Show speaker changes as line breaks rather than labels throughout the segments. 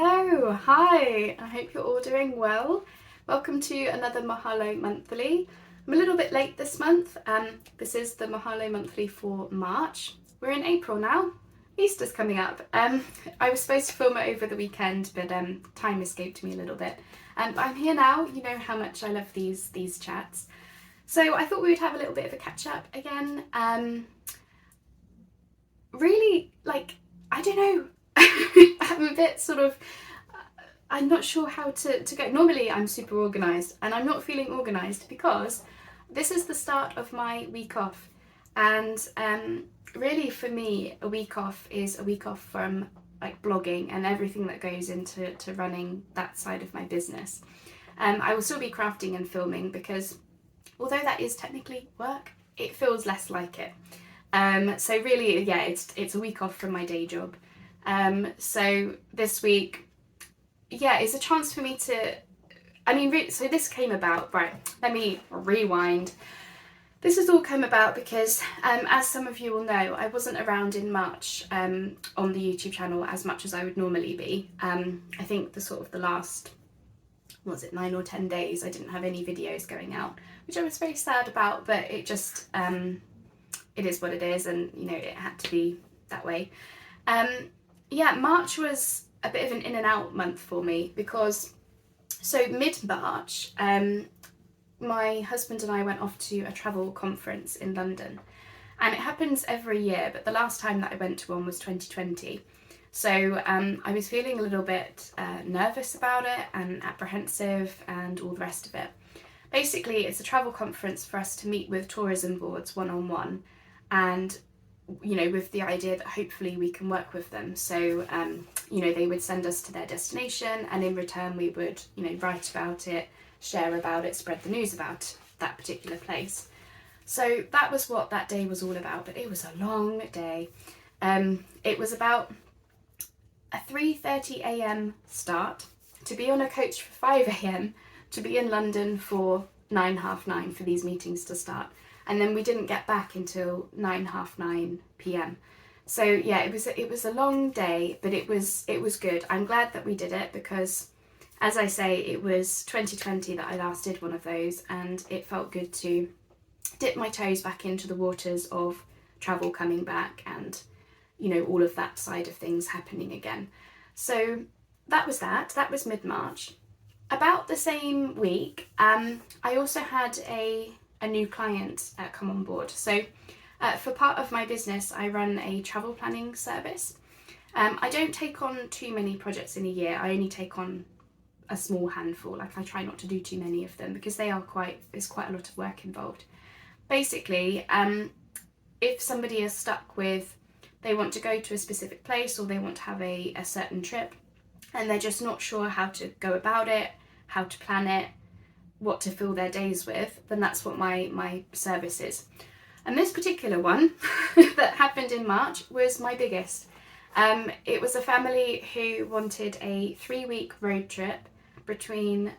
Hello, hi, I hope you're all doing well. Welcome to another Mahalo Monthly. I'm a little bit late this month. This is the Mahalo Monthly for March. We're in April now. Easter's coming up. I was supposed to film it over the weekend, but time escaped me a little bit. But I'm here now. You know how much I love these chats. So I thought we would have a little bit of a catch up again. Really, I don't know. I'm a bit I'm not sure how to go. Normally I'm super organised and I'm not feeling organised because this is the start of my week off, and really for me a week off is a week off from blogging and everything that goes into running that side of my business. I will still be crafting and filming because although that is technically work, it feels less like it. So really, yeah, it's a week off from my day job. So this week, yeah, it's a chance for me to, so this came about, right, let me rewind. This has all come about because, as some of you will know, I wasn't around in March on the YouTube channel as much as I would normally be. I think the last, 9 or 10 days, I didn't have any videos going out, which I was very sad about, but it just, it is what it is, and, it had to be that way. Yeah, March was a bit of an in and out month for me because, so mid-March, my husband and I went off to a travel conference in London, and it happens every year, but the last time that I went to one was 2020. So I was feeling a little bit nervous about it and apprehensive and all the rest of it. Basically, it's a travel conference for us to meet with tourism boards one-on-one, and with the idea that hopefully we can work with them. So, they would send us to their destination, and in return we would, write about it, share about it, spread the news about that particular place. So that was what that day was all about, but it was a long day. It was about a 3:30 a.m. start, to be on a coach for 5 a.m, to be in London for 9, half 9 for these meetings to start. And then we didn't get back until 9, half 9 p.m. So yeah, it was a long day, but it was good. I'm glad that we did it because, as I say, it was 2020 that I last did one of those, and it felt good to dip my toes back into the waters of travel coming back and, all of that side of things happening again. So that was mid-March. About the same week, I also had a new client come on board. So for part of my business, I run a travel planning service. I don't take on too many projects in a year. I only take on a small handful. I try not to do too many of them because there's quite a lot of work involved. Basically, if somebody is stuck with, they want to go to a specific place or they want to have a certain trip and they're just not sure how to go about it, how to plan it, what to fill their days with, then that's what my service is. And this particular one that happened in March was my biggest. It was a family who wanted a 3-week road trip between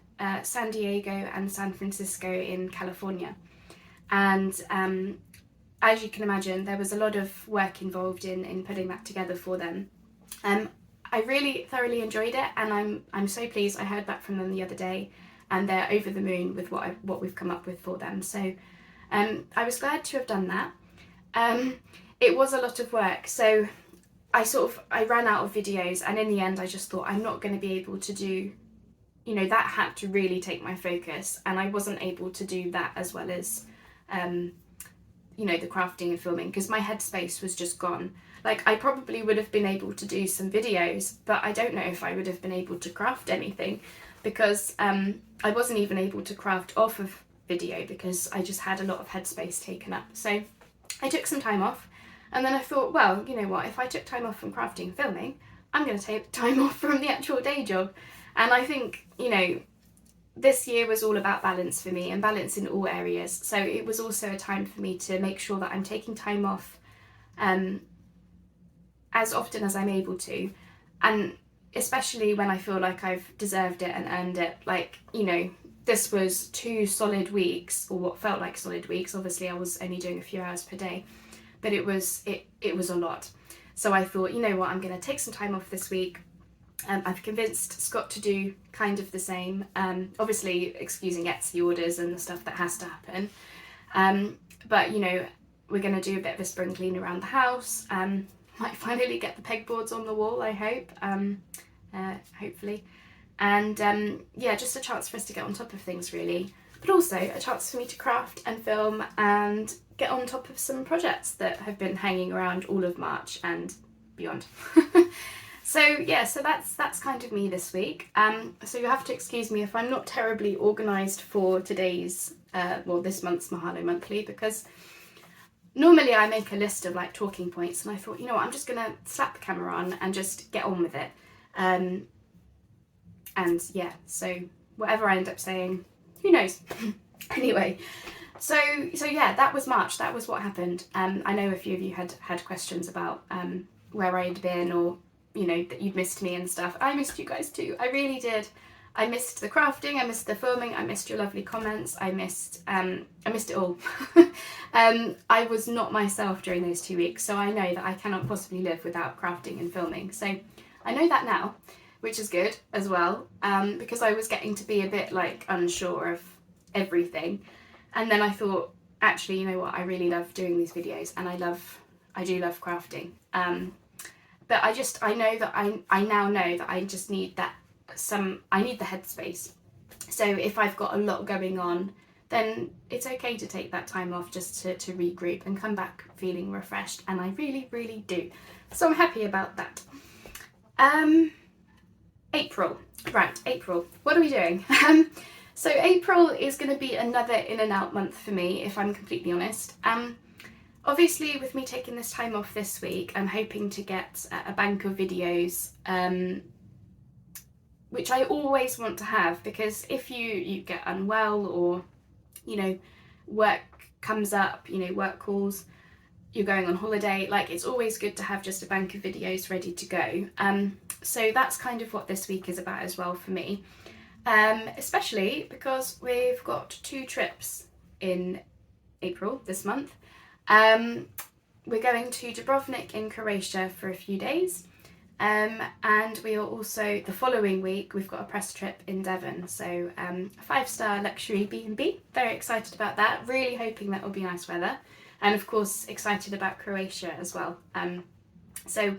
San Diego and San Francisco in California. And as you can imagine, there was a lot of work involved in putting that together for them. I really thoroughly enjoyed it, and I'm so pleased. I heard back from them the other day, and they're over the moon with what we've come up with for them. So I was glad to have done that. It was a lot of work, so I ran out of videos, and in the end I just thought I'm not going to be able to do, that had to really take my focus, and I wasn't able to do that as well as the crafting and filming because my headspace was just gone. I probably would have been able to do some videos, but I don't know if I would have been able to craft anything because I wasn't even able to craft off of video because I just had a lot of headspace taken up. So I took some time off, and then I thought, well, you know what, if I took time off from crafting and filming, I'm going to take time off from the actual day job. And I think, this year was all about balance for me, and balance in all areas. So it was also a time for me to make sure that I'm taking time off as often as I'm able to, and especially when I feel like I've deserved it and earned it. This was 2 solid weeks, or what felt like solid weeks. Obviously I was only doing a few hours per day, but it was a lot. So I thought, you know what, I'm going to take some time off this week. I've convinced Scott to do kind of the same, obviously excusing Etsy orders and the stuff that has to happen. But, you know, we're going to do a bit of a spring clean around the house. Might finally get the pegboards on the wall, I hope, hopefully. And yeah, just a chance for us to get on top of things, really. But also a chance for me to craft and film and get on top of some projects that have been hanging around all of March and beyond. So yeah, so that's kind of me this week. So you have to excuse me if I'm not terribly organised for today's, this month's Mahalo Monthly, because normally I make a list of like talking points, and I thought, you know what, I'm just gonna slap the camera on and just get on with it. And yeah, so whatever I end up saying, who knows? Anyway, so yeah, that was March. That was what happened. I know a few of you had questions about where I had been, or you know, that you'd missed me and stuff. I missed you guys too. I really did. I missed the crafting, I missed the filming, I missed your lovely comments, I missed it all. I was not myself during those 2 weeks, so I know that I cannot possibly live without crafting and filming. So I know that now, which is good as well, because I was getting to be a bit like unsure of everything. And then I thought, actually, you know what, I really love doing these videos, and I do love crafting. But I know that I now know that I just need I need the headspace. So if I've got a lot going on, then it's okay to take that time off just to regroup and come back feeling refreshed, and I really, really do. So I'm happy about that. April. Right, April. What are we doing? So April is going to be another in and out month for me, if I'm completely honest. Obviously, with me taking this time off this week, I'm hoping to get a bank of videos, which I always want to have, because if you get unwell, or, you know, work comes up, you know, work calls, you're going on holiday, like, it's always good to have just a bank of videos ready to go. So that's kind of what this week is about as well for me, especially because we've got 2 trips in April this month. We're going to Dubrovnik in Croatia for a few days, and we are also, the following week, we've got a press trip in Devon, so a 5-star luxury B&B. Very excited about that, really hoping that will be nice weather, and of course excited about Croatia as well. So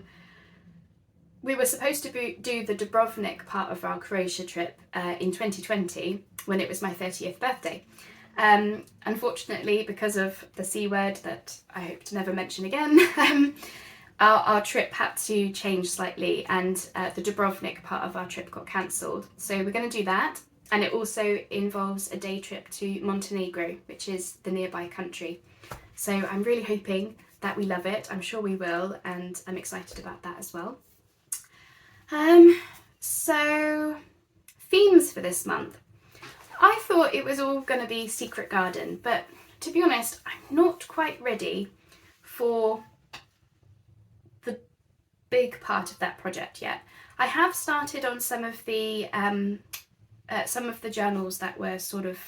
we were supposed to do the Dubrovnik part of our Croatia trip in 2020, when it was my 30th birthday. Unfortunately, because of the C word that I hope to never mention again, our trip had to change slightly, and the Dubrovnik part of our trip got cancelled. So we're going to do that, and it also involves a day trip to Montenegro, which is the nearby country. So I'm really hoping that we love it. I'm sure we will, and I'm excited about that as well. So themes for this month. I thought it was all going to be Secret Garden, but to be honest, I'm not quite ready for the big part of that project yet. I have started on some of the journals that were sort of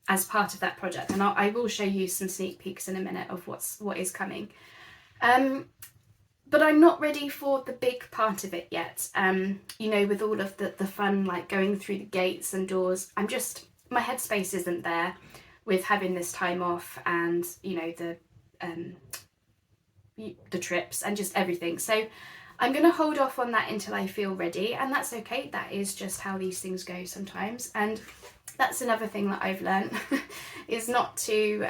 as part of that project, and I will show you some sneak peeks in a minute of what is coming. But I'm not ready for the big part of it yet. You know, with all of the fun, like going through the gates and doors, my headspace isn't there with having this time off, and, you know, the trips and just everything. So I'm going to hold off on that until I feel ready, and that's okay. That is just how these things go sometimes. And that's another thing that I've learned is not to,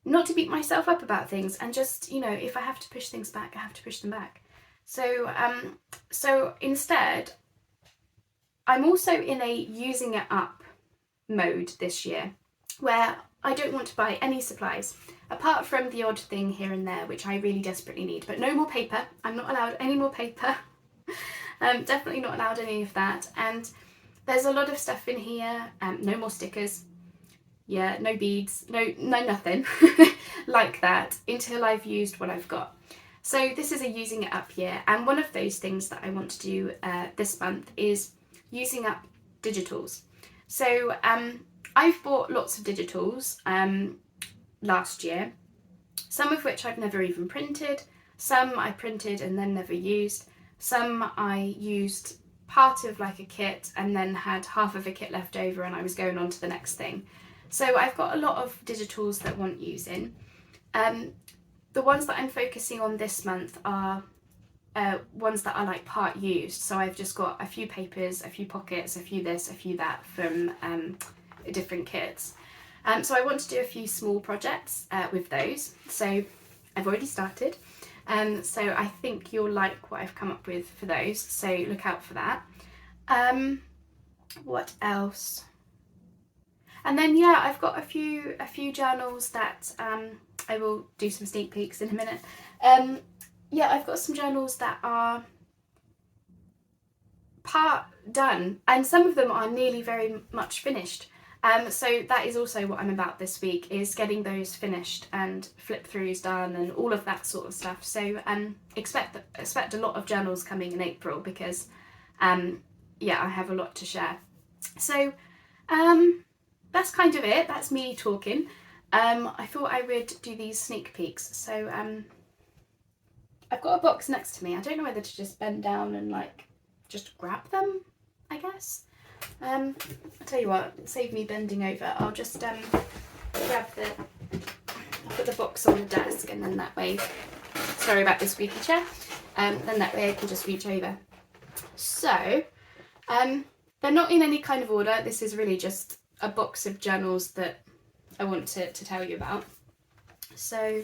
not to beat myself up about things, and just, you know, if I have to push things back, I have to push them back. So instead, I'm also in a using it up mode this year, where I don't want to buy any supplies, apart from the odd thing here and there, which I really desperately need. But no more paper. I'm not allowed any more paper. Definitely not allowed any of that. And there's a lot of stuff in here. No more stickers. Yeah, no beads, no nothing like that until I've used what I've got. So this is a using it up year, and one of those things that I want to do this month is using up digitals. So I've bought lots of digitals last year, some of which I've never even printed, Some I printed and then never used. Some I used part of like a kit and then had half of a kit left over and I was going on to the next thing. So I've got a lot of digitals that want using. The ones that I'm focusing on this month are ones that are like part used. So I've just got a few papers, a few pockets, a few this, a few that from different kits. So I want to do a few small projects with those. So I've already started. So I think you'll like what I've come up with for those. So look out for that. What else? And then yeah, I've got a few journals that I will do some sneak peeks in a minute. Yeah, I've got some journals that are part done, and some of them are nearly very much finished. So that is also what I'm about this week, is getting those finished and flip throughs done and all of that sort of stuff. So expect a lot of journals coming in April because yeah, I have a lot to share. So that's kind of it. That's me talking. I thought I would do these sneak peeks. So I've got a box next to me. I don't know whether to just bend down and like just grab them, I guess. I'll tell you what, save me bending over. I'll just put the box on the desk, and then that way, sorry about the squeaky chair, then that way I can just reach over. So, they're not in any kind of order. This is really just a box of journals that I want to tell you about. So,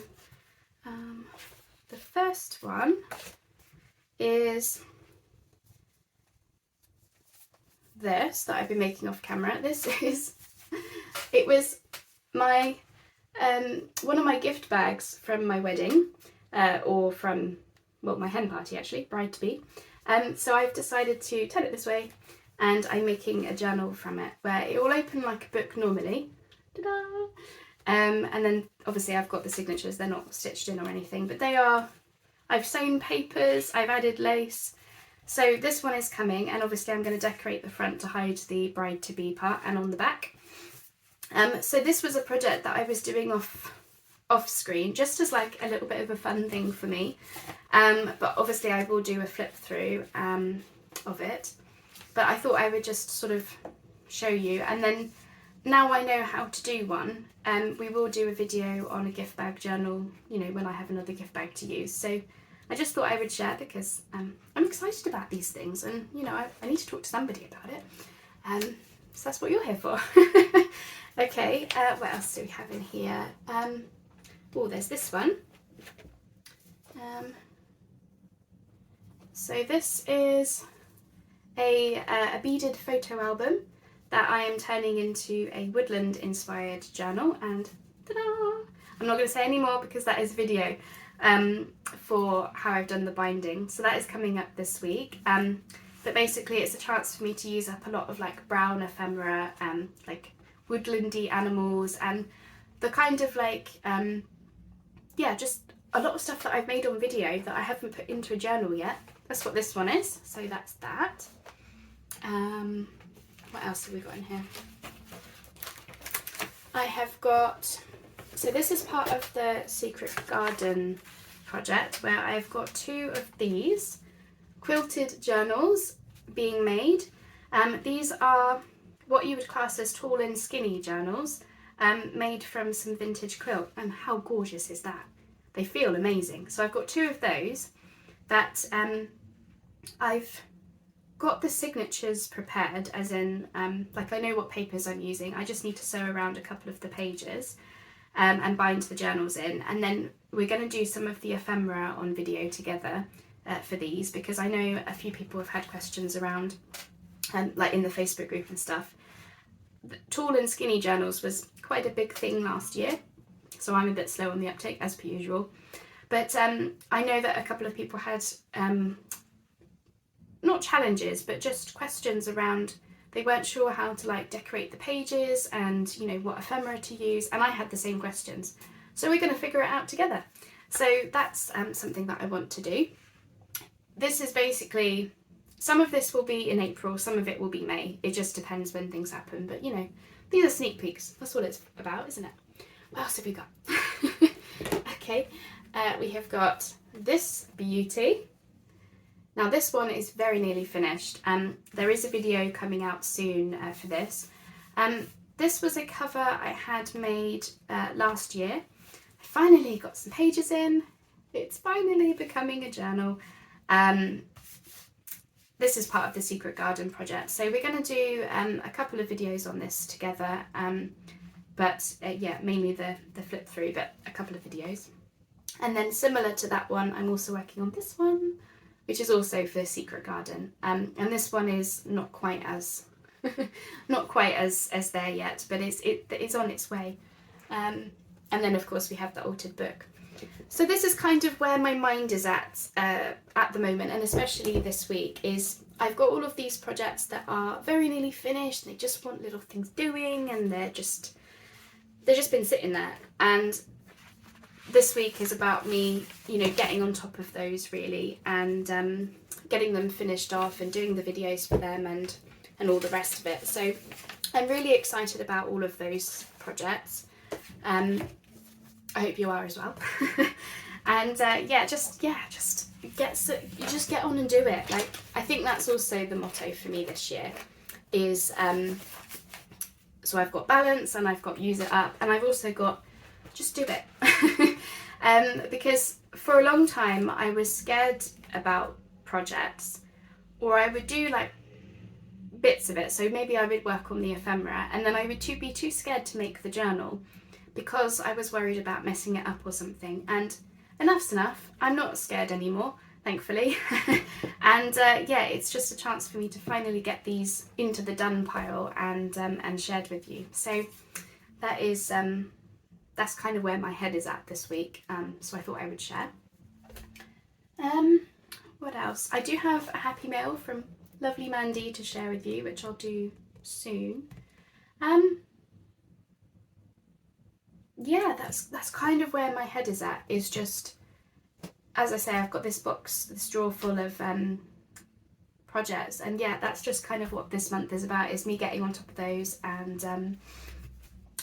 the first one is this that I've been making off camera. It was my one of my gift bags from my wedding, or from, well, my hen party actually, bride to be. So I've decided to turn it this way, and I'm making a journal from it where it will open like a book normally. Ta-da! And then obviously I've got the signatures, they're not stitched in or anything, but they are, I've sewn papers, I've added lace. So this one is coming, and obviously I'm going to decorate the front to hide the bride to be part, and on the back. So this was a project that I was doing off screen, just as like a little bit of a fun thing for me. But obviously I will do a flip through of it. But I thought I would just sort of show you, and then now I know how to do one. We will do a video on a gift bag journal, you know, when I have another gift bag to use. So I just thought I would share because I'm excited about these things, and you know, I need to talk to somebody about it. So that's what you're here for. Okay, what else do we have in here? Oh, there's this one. So this is a beaded photo album that I am turning into a woodland inspired journal, and ta-da! I'm not going to say any more because that is video for how I've done the binding. So that is coming up this week. But basically it's a chance for me to use up a lot of like brown ephemera, like woodlandy animals, and the kind of like, yeah, just a lot of stuff that I've made on video that I haven't put into a journal yet. That's what this one is. So that's that. What else have we got in here? I have got, so this is part of the Secret Garden project where I've got 2 of these quilted journals being made. These are what you would class as tall and skinny journals, made from some vintage quilt, and how gorgeous is that? They feel amazing. So I've got 2 of those that I've got the signatures prepared, as in like I know what papers I'm using. I just need to sew around a couple of the pages and bind the journals in, and then we're going to do some of the ephemera on video together for these, because I know a few people have had questions around like in the Facebook group and stuff. The tall and skinny journals was quite a big thing last year, so I'm a bit slow on the uptake as per usual, but I know that a couple of people had not challenges, but just questions around, they weren't sure how to like decorate the pages and, you know, what ephemera to use, and I had the same questions. So we're going to figure it out together. So that's something that I want to do. This is basically, some of this will be in April, some of it will be May. It just depends when things happen, but you know, these are sneak peeks. That's what it's about, isn't it? What else have we got? Okay, we have got this beauty. Now this one is very nearly finished. There is a video coming out soon for this. This was a cover I had made last year. I finally got some pages in. It's finally becoming a journal. This is part of the Secret Garden project. So we're going to do a couple of videos on this together. Yeah, mainly the flip through, but a couple of videos. And then similar to that one, I'm also working on this one, which is also for Secret Garden. And this one is not quite as as there yet, but it's on its way. And then of course we have the altered book. So this is kind of where my mind is at the moment, and especially this week, is I've got all of these projects that are very nearly finished. They just want little things doing, and they've just been sitting there. And this week is about me, getting on top of those really, and getting them finished off and doing the videos for them and all the rest of it. So I'm really excited about all of those projects. I hope you are as well. And just get on and do it. Like, I think that's also the motto for me this year is so I've got balance and I've got use it up, and I've also got just do it. Because for a long time I was scared about projects, or I would do like bits of it. So maybe I would work on the ephemera and then I would be too scared to make the journal because I was worried about messing it up or something. And enough's enough. I'm not scared anymore, thankfully. And it's just a chance for me to finally get these into the done pile and shared with you. So that is that's kind of where my head is at this week. So I thought I would share. What else? I do have a happy mail from lovely Mandy to share with you, which I'll do soon. That's kind of where my head is at, is just, as I say, I've got this drawer full of projects, and that's just kind of what this month is about, is me getting on top of those. And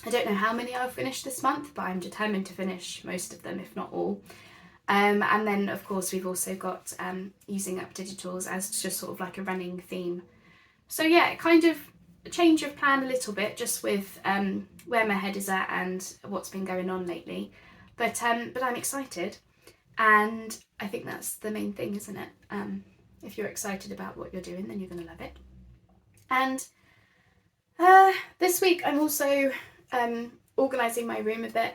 I don't know how many I'll finish this month, but I'm determined to finish most of them, if not all. And then of course we've also got using up digitals as just sort of like a running theme. So kind of a change of plan a little bit, just with where my head is at and what's been going on lately. But I'm excited, and I think that's the main thing, isn't it? If you're excited about what you're doing, then you're going to love it. And this week I'm also organising my room a bit.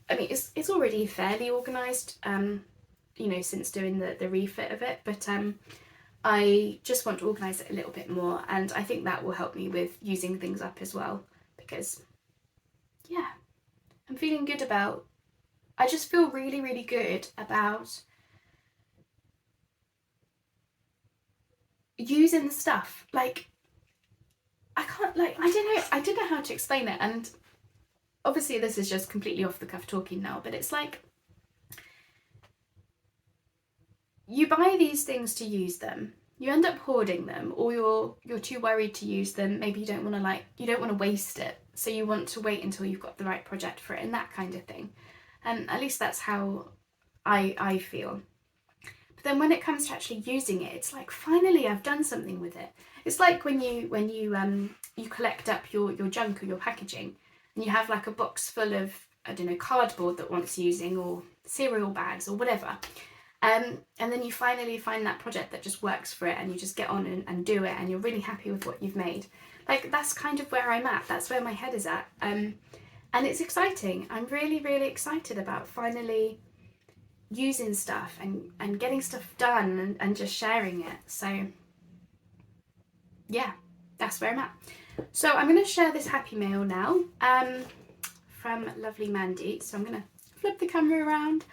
I mean, it's already fairly organised, since doing the refit of it, but I just want to organise it a little bit more, and I think that will help me with using things up as well, because I'm feeling good about, I just feel really, really good about using the stuff. Like, I don't know how to explain it, and obviously this is just completely off the cuff talking now, but it's like, you buy these things to use them, you end up hoarding them, or you're too worried to use them. Maybe you don't want to waste it, so you want to wait until you've got the right project for it, and that kind of thing. And at least that's how I feel. But then when it comes to actually using it, it's like, finally I've done something with it. It's like when you collect up your junk or your packaging, and you have like a box full of, I don't know, cardboard that wants using, or cereal bags or whatever. And then you finally find that project that just works for it, and you just get on and do it, and you're really happy with what you've made. Like, that's kind of where I'm at. That's where my head is at. And it's exciting. I'm really, really excited about finally using stuff and getting stuff done and just sharing it. So that's where I'm at. So I'm going to share this happy mail now from lovely Mandy. So I'm going to flip the camera around,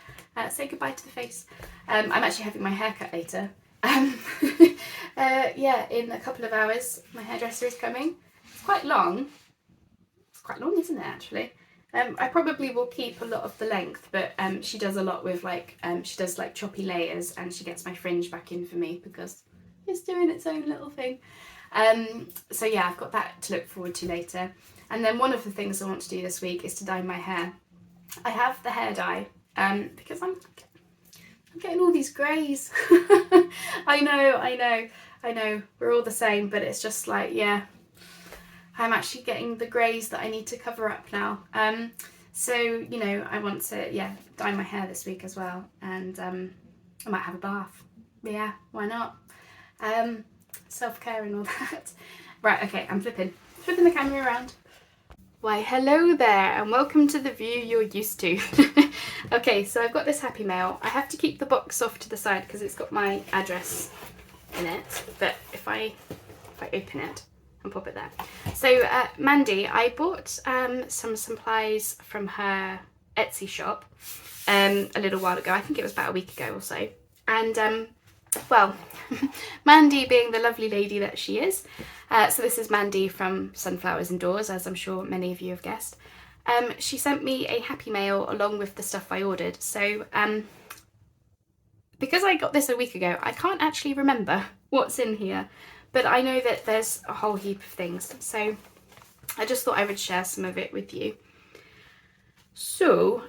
say goodbye to the face. I'm actually having my hair cut later. In a couple of hours my hairdresser is coming. It's quite long. It's quite long, isn't it, actually? I probably will keep a lot of the length, but she does a lot with she does like choppy layers, and she gets my fringe back in for me because it's doing its own little thing. I've got that to look forward to later. And then one of the things I want to do this week is to dye my hair. I have the hair dye because I'm I'm getting all these greys. I know. We're all the same, but it's just like, yeah, I'm actually getting the greys that I need to cover up now. So, you know, I want to, yeah, dye my hair this week as well. And I might have a bath. Yeah, why not? Self-care and all that. Right, okay, I'm flipping the camera around. Why, hello there, and welcome to the view you're used to. Okay, so I've got this Happy Mail. I have to keep the box off to the side because it's got my address in it. But if I open it and pop it there. So Mandy, I bought some supplies from her Etsy shop a little while ago. I think it was about a week ago or so. And well, Mandy being the lovely lady that she is, so this is Mandy from Sunflowers Indoors, as I'm sure many of you have guessed. She sent me a Happy Mail along with the stuff I ordered. So because I got this a week ago, I can't actually remember what's in here, but I know that there's a whole heap of things. So I just thought I would share some of it with you. So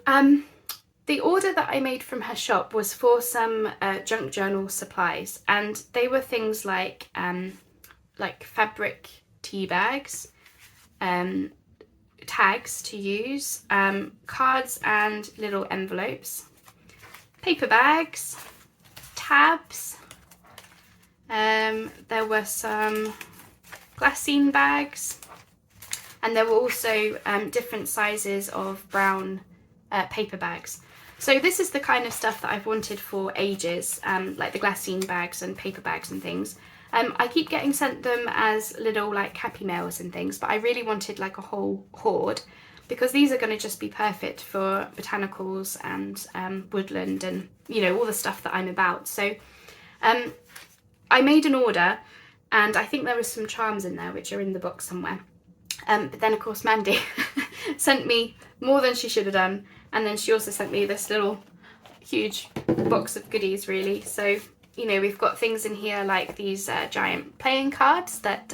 the order that I made from her shop was for some junk journal supplies, and they were things like fabric tea bags, tags to use, cards and little envelopes, paper bags, tabs, there were some glassine bags, and there were also different sizes of brown paper bags. So this is the kind of stuff that I've wanted for ages, like the glassine bags and paper bags and things. I keep getting sent them as little like Happy Mails and things, but I really wanted like a whole hoard because these are going to just be perfect for botanicals and woodland and, you know, all the stuff that I'm about. So I made an order, and I think there was some charms in there which are in the box somewhere. But then of course Mandy sent me more than she should have done, and then she also sent me this little huge box of goodies really. So, you know, we've got things in here like these giant playing cards that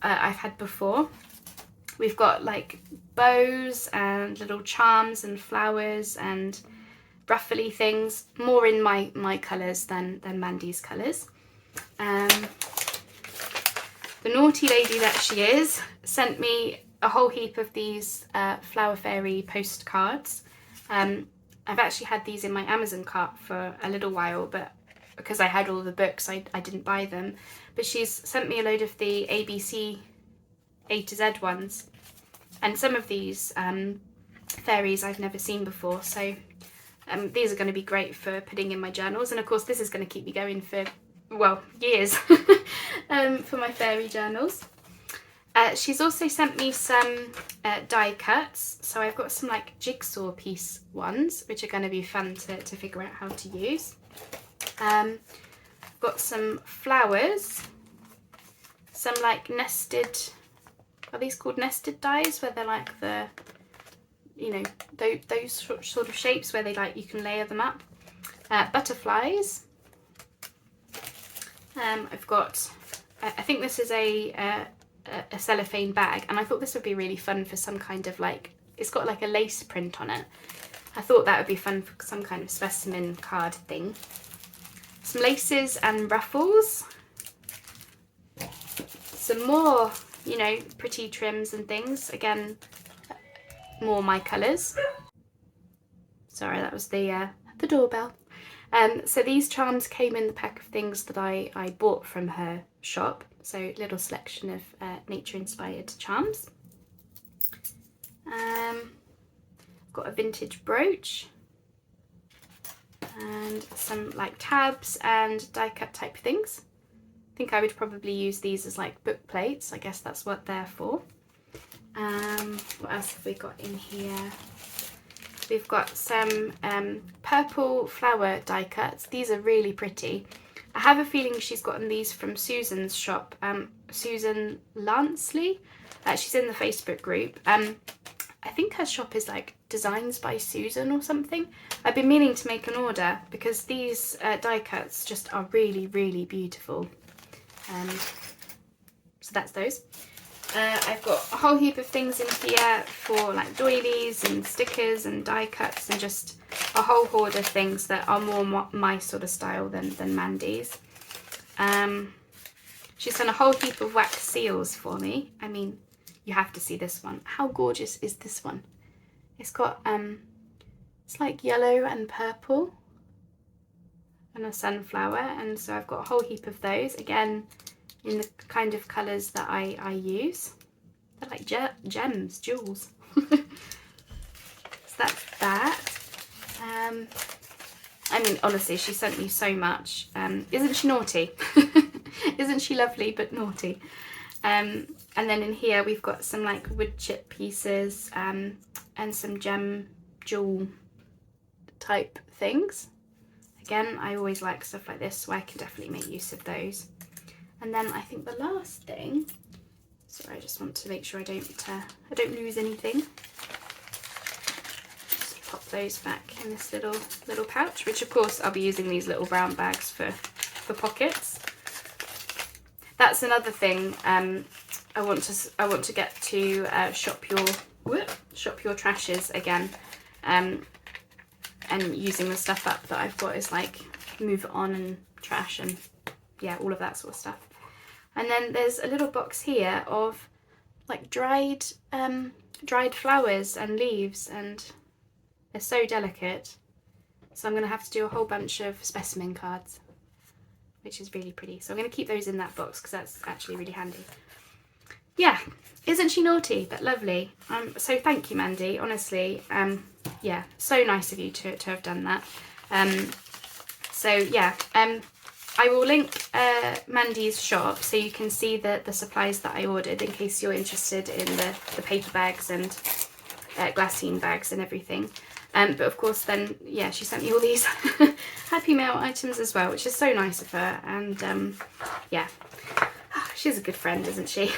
I've had before. We've got like bows and little charms and flowers and ruffly things, more in my colours than Mandy's colours. The naughty lady that she is sent me a whole heap of these Flower Fairy postcards. I've actually had these in my Amazon cart for a little while, but because I had all the books, I didn't buy them. But she's sent me a load of the ABC A to Z ones, and some of these fairies I've never seen before. So these are going to be great for putting in my journals, and of course this is going to keep me going for, well, years for my fairy journals. She's also sent me some die cuts, so I've got some like jigsaw piece ones which are going to be fun to figure out how to use. Got some flowers, some like nested, are these called nested dies, where they're like the, you know, those sort of shapes where they like, you can layer them up. Butterflies. I've got, I think this is a cellophane bag, and I thought this would be really fun for some kind of like, it's got like a lace print on it. I thought that would be fun for some kind of specimen card thing. Some laces and ruffles. Some more, you know, pretty trims and things. Again, more my colours. Sorry, that was the doorbell. So these charms came in the pack of things that I bought from her shop. So little selection of nature-inspired charms. Got a vintage brooch. And some like tabs and die cut type things. I think I would probably use these as like book plates. I guess that's what they're for. What else have we got in here? We've got some purple flower die cuts. These are really pretty. I have a feeling she's gotten these from Susan's shop, Susan Lansley. She's in the Facebook group. I think her shop is like Designs by Susan or something. I've been meaning to make an order because these die cuts just are really, really beautiful. So that's those. I've got a whole heap of things in here for like doilies and stickers and die cuts and just a whole hoard of things that are more my sort of style than Mandy's. She's done a whole heap of wax seals for me. I mean, you have to see this one. How gorgeous is this one? It's got, it's like yellow and purple and a sunflower, and so I've got a whole heap of those, again, in the kind of colours that I use. They're like gems, jewels. So that's that. I mean, honestly, she sent me so much. Isn't she naughty? Isn't she lovely but naughty? And then in here we've got some like wood chip pieces and some jewel type things. Again, I always like stuff like this, so I can definitely make use of those. And then I think the last thing, sorry, I just want to make sure I don't lose anything. Just pop those back in this little pouch, which of course I'll be using these little brown bags for pockets. That's another thing. I want to get to shop your trashes again, and using the stuff up that I've got is like move it on and trash and yeah, all of that sort of stuff. And then there's a little box here of like dried flowers and leaves, and they're so delicate. So I'm going to have to do a whole bunch of specimen cards, which is really pretty. So I'm going to keep those in that box because that's actually really handy. Yeah, isn't she naughty but lovely? So thank you, Mandy, honestly. Yeah, so nice of you to have done that. So yeah, I will link Mandy's shop so you can see the supplies that I ordered in case you're interested in the paper bags and glassine bags and everything. But of course then, yeah, she sent me all these Happy Mail items as well, which is so nice of her. And yeah, she's a good friend, isn't she?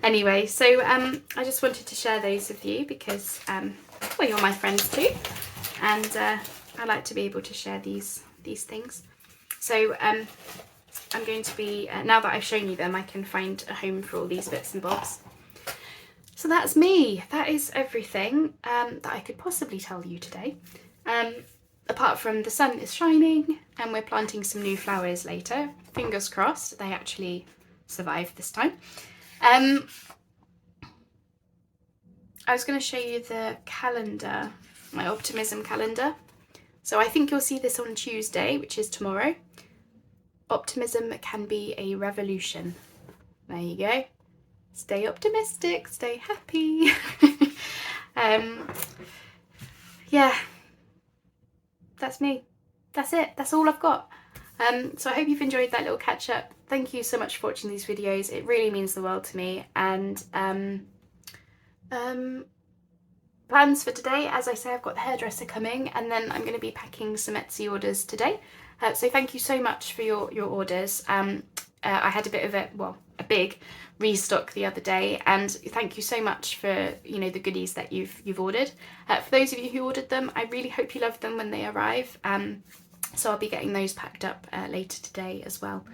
Anyway, so I just wanted to share those with you because, well, you're my friends too. And I like to be able to share these things. So I'm going to be, now that I've shown you them, I can find a home for all these bits and bobs. So that's me. That is everything that I could possibly tell you today. Apart from the sun is shining and we're planting some new flowers later. Fingers crossed they actually survive this time. I was going to show you the calendar, my optimism calendar. So I think you'll see this on Tuesday, which is tomorrow. Optimism can be a revolution. There you go. Stay optimistic, stay happy. Yeah, that's me. That's it. That's all I've got. So I hope you've enjoyed that little catch up. Thank you so much for watching these videos. It really means the world to me. And plans for today, as I say, I've got the hairdresser coming, and then I'm going to be packing some Etsy orders today. So thank you so much for your orders. I had a bit of a big restock the other day, and thank you so much for the goodies that you've ordered. For those of you who ordered them, I really hope you love them when they arrive. So I'll be getting those packed up later today as well.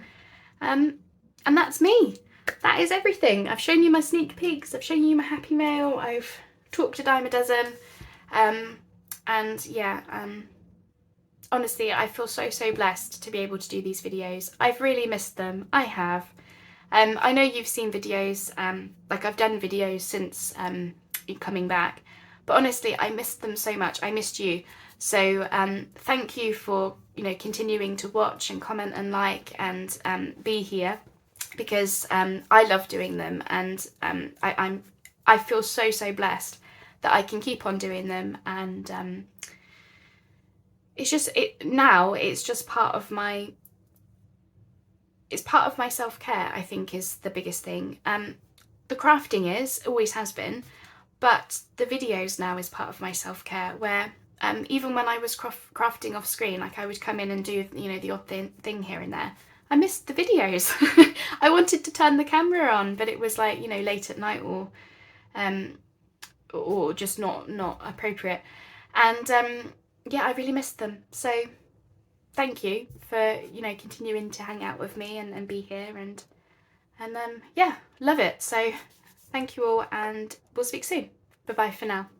And that's me. That is everything. I've shown you my sneak peeks, I've shown you my Happy Mail, I've talked a dime a dozen, and yeah, honestly, I feel so blessed to be able to do these videos. I've really missed them. I have. I know you've seen videos, like I've done videos since coming back, but honestly, I missed them so much. I missed you. So thank you for continuing to watch and comment and like and be here, because I love doing them, and I feel so blessed that I can keep on doing them, and it's just part of my self-care, I think, is the biggest thing. The crafting always has been, but the videos now is part of my self-care, where even when I was crafting off screen, like I would come in and do the odd thing here and there, I missed the videos. I wanted to turn the camera on, but it was like late at night or just not appropriate, and yeah, I really missed them. So thank you for continuing to hang out with me and be here, and yeah, love it. So thank you all, and we'll speak soon. Bye bye for now.